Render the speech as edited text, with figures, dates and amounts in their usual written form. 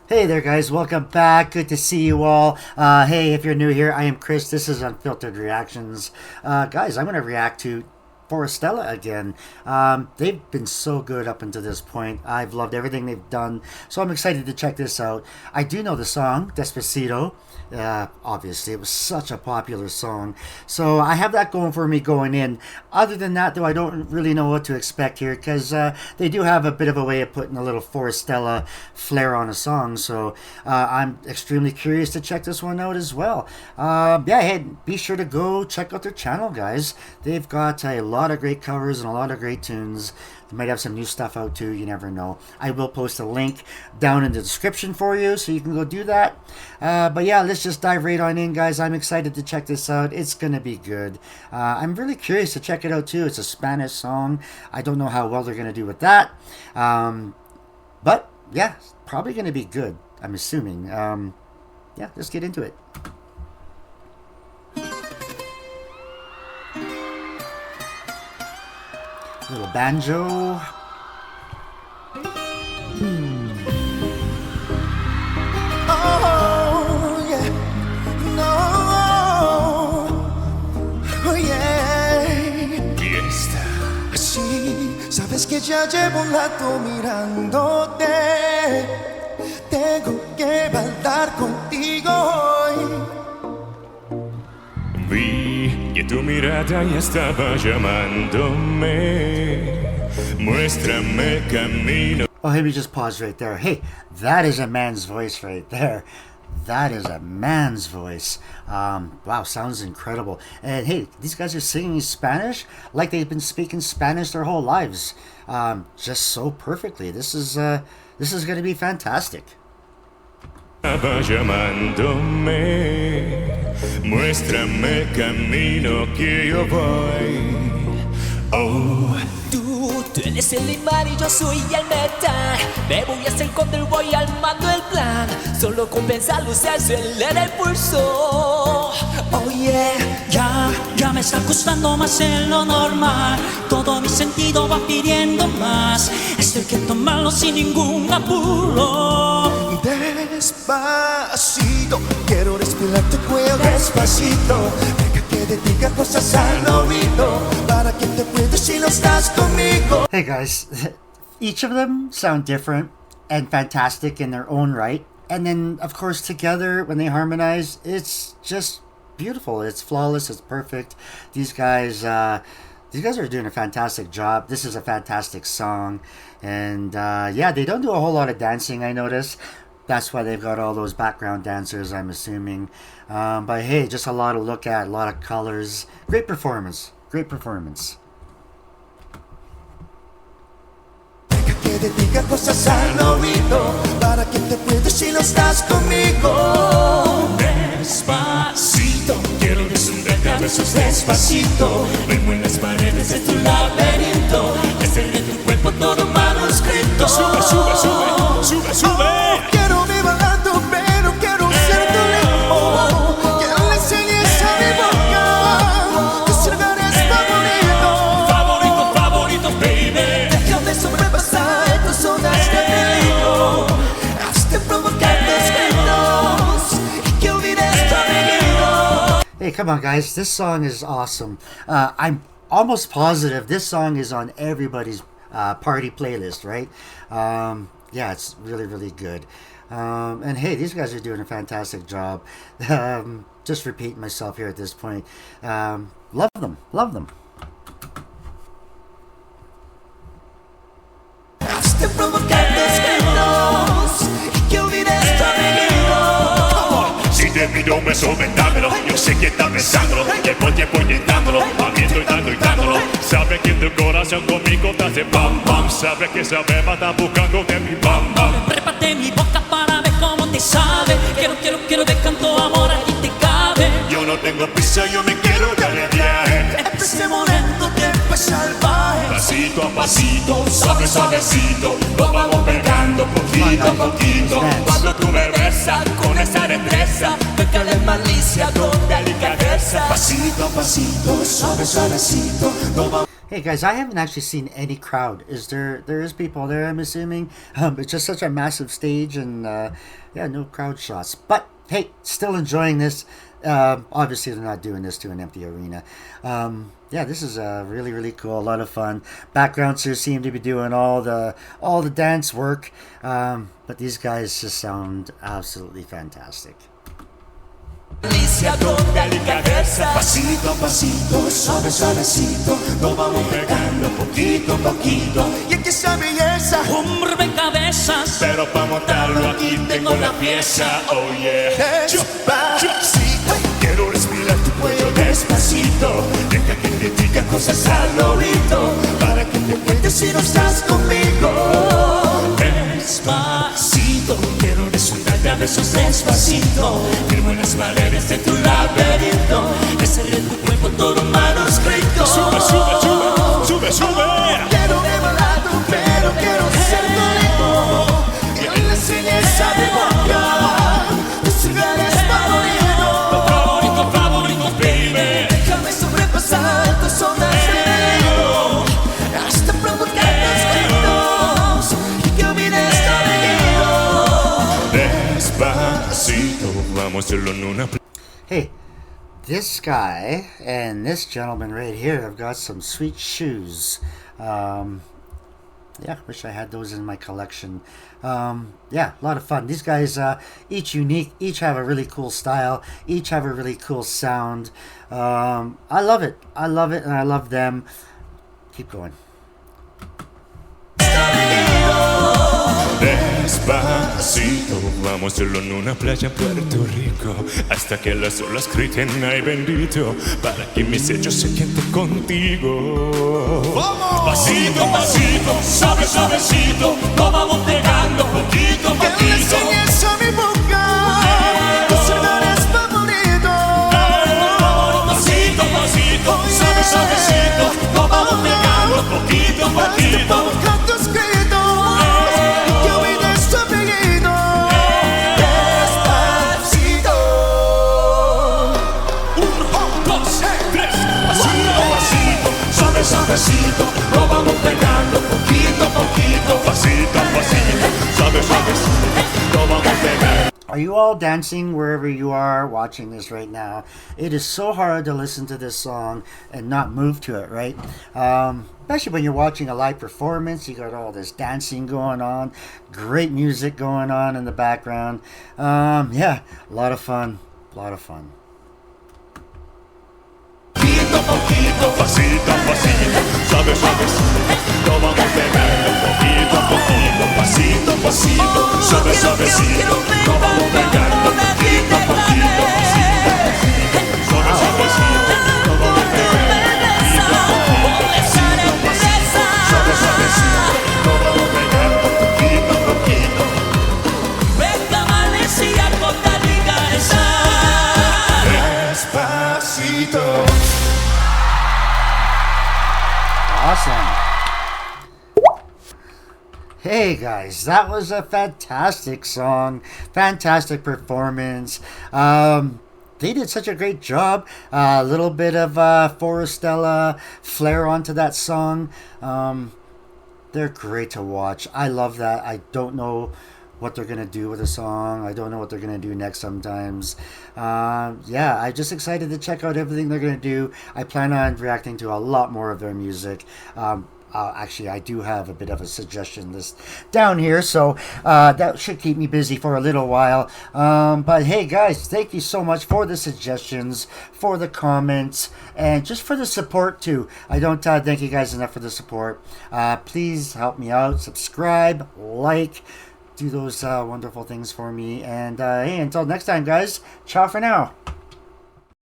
Hey there, guys. Welcome back. Good to see you all. Hey, if you're new here, I am Chris. This is Unfiltered Reactions. Guys, I'm going to react to Forestella again. They've been so good up until this point. I've loved everything they've done, so I'm excited to check this out. I do know the song, Despacito. Obviously, it was such a popular song, so I have that going for me going in. Other than that, though, I don't really know what to expect here, because they do have a bit of a way of putting a little Forestella flair on a song, so I'm extremely curious to check this one out as well. Yeah, hey, be sure to go check out their channel, guys. They've got a lot of great covers and a lot of great tunes. They might have some new stuff out too, you never know. I will post a link down in the description for you, so you can go do that. But yeah, let's just dive right on in, guys. I'm excited to check this out. It's gonna be good. I'm really curious to check it out too. It's a Spanish song. I don't know how well they're gonna do with that. But yeah, it's probably gonna be good, I'm assuming. Yeah, let's get into it. Little banjo. Oh, yeah. No. Oh, yeah. Fiesta. Sí, sabes que ya llevo un rato mirándote. Tengo que bailar contigo hoy. Vi que tu mirada ya estaba llamándome. Muéstrame el camino. Oh, let me just pause right there. Hey, that is a man's voice right there. That is a man's voice. Wow, sounds incredible. And hey, these guys are singing Spanish like they've been speaking Spanish their whole lives. Just so perfectly. This is going to be fantastic. Estaba llamándome. Muéstrame el camino que yo voy. Oh. Tú eres el imán y yo soy el metal. Me voy a hacer con el voy armando el plan. Solo con pensarlo se acelera el pulso. Oh yeah, ya me está costando más en lo normal. Todo mi sentido va pidiendo más. Esto hay que tomarlo sin ningún apuro. Despacito, quiero respirar tu cuello despacito. Deja que te diga cosas al oído, para que te puedas si no estás conmigo. Hey guys, each of them sound different and fantastic in their own right. And then, of course, together, when they harmonize, it's just beautiful. It's flawless. It's perfect. These guys are doing a fantastic job. This is a fantastic song. And yeah, they don't do a whole lot of dancing, I notice. That's why they've got all those background dancers, I'm assuming. But hey, just a lot to look at, a lot of colors. Great performance. Great performance. Que te diga cosas al oído, para que te puedas si no estás conmigo. Despacito, quiero desnudarte a besos despacito. Vengo en las paredes de tu laberinto. Hacer de tu cuerpo todo manuscrito. Sube, sube, sube, sube, sube. Quiero mi balato, pero quiero ser tu ritmo. Que le enseñes a mi boca tus lugares favoritos. Favorito, favorito, baby. Déjame sobrepasar tus zonas de peligro. Hazte provocar tus gritos y que olvides tu apellido. Hey, come on, guys. This song is awesome. I'm almost positive this song is on everybody's party playlist, right? Yeah, it's really, really good. And hey, these guys are doing a fantastic job. Just repeating myself here at this point. Love them. Love them. Hazte provocar tus gritos y que olvides tu apellido. Si te pido un beso, vendámelo. Yo sé que estás pensándolo. Llevo tiempo intentándolo. Habiendo y dándolo. Sabes que tu corazón conmigo te hace bam bam. Sabes que esa beba está buscando de mi bam bam. Prépate mi boca para ver cómo te sabe. Quiero de canto amor a ti te cabe. Yo no tengo prisa, yo me quiero dar el viaje. Este momento que fue salvaje. Pasito a pasito, suave suavecito. Lo vamos pegando poquito a poquito. Cuando tú me besas con esa destreza, Pecale malicia con delicadeza. Pasito a pasito, suave suavecito. No va. Hey guys, I haven't actually seen any crowd. Is there? There is people there, I'm assuming. It's just such a massive stage, and yeah, no crowd shots. But hey, still enjoying this. Obviously, they're not doing this to an empty arena. Yeah, this is really really cool. A lot of fun. Backgrounders seem to be doing all the dance work, but these guys just sound absolutely fantastic. Delicia con delicadeza. Pasito a pasito, suave suavecito, nos vamos pegando poquito a poquito. Y es que esa belleza, Un rompecabezas. Pero para montarlo aquí tengo la pieza, oh yeah. despacito, Quiero respirar tu cuello despacito, deja que te diga cosas al oído, para que te cuentes si no estás conmigo. Despacito. Quiero disfrutarte a besos despacito, firmo en las paredes de tu laberinto, hacer de tu cuerpo todo un manuscrito. Sube, sube, sube, sube, sube. Quiero devorar tu pelo, quiero ser tu ritmo, que me enseñes a mi boca tus lugares favoritos. Favorito, favorito, baby. Déjame sobrepasar tus ondas de delirio, hasta provocar tus gritos y que olvides todo Despacito, vamos a hacerlo en una Hey, this guy and this gentleman right here have got some sweet shoes. Yeah, wish I had those in my collection. Yeah, a lot of fun. These guys, each unique, each have a really cool style, each have a really cool sound. I love it. I love it, and I love them. Keep going. Despacito, vamos a hacerlo en una playa en Puerto Rico, hasta que las olas griten ay bendito, para que mis hechos se queden contigo. Pasito, pasito, suave, suavecito, nos vamos pegando poquito a que le poquito. enseñes a mi boca tus lugares favoritos. Pasito, pasito, suave, suavecito, nos vamos pegando poquito a poquito. Provocar tus gritos y que olvides tu apellido. Despacito. 1, 2, 3, pasito, pasito, suave, suavecito, nos vamos pegando poquito a poquito. Pasito, pasito, suave, suavecito, nos vamos pegando. Are you all dancing wherever you are watching this right now? It is so hard to listen to this song and not move to it, right? Especially when you're watching a live performance, you got all this dancing going on, great music going on in the background. Yeah, a lot of fun, a lot of fun. Poquito a poquito, pasito a pasito, suave, suavecito, nos vamos pegando poquito a poquito. Pasito a pasito, suave, suavecito, nos vamos pegando poquito a poquito. Pasito a pasito, suave, suavecito, nos vamos pegando poquito a poquito. Pasito a pasito, suave, suavecito, nos vamos pegando poquito a poquito. Venga, Valencia con delicadeza. Despacito. Awesome. Hey guys, that was a fantastic song, fantastic performance. They did such a great job. A little bit of Forestella flair onto that song. They're great to watch. I love that. I don't know what they're gonna do with the song. I don't know what they're gonna do next sometimes. Yeah, I'm just excited to check out everything they're gonna do. I plan on reacting to a lot more of their music. Actually, I do have a bit of a suggestion list down here, so that should keep me busy for a little while. But hey, guys, thank you so much for the suggestions, for the comments, and just for the support too. I don't thank you guys enough for the support. Please help me out, subscribe, like, do those wonderful things for me. And hey, until next time, guys, ciao for now.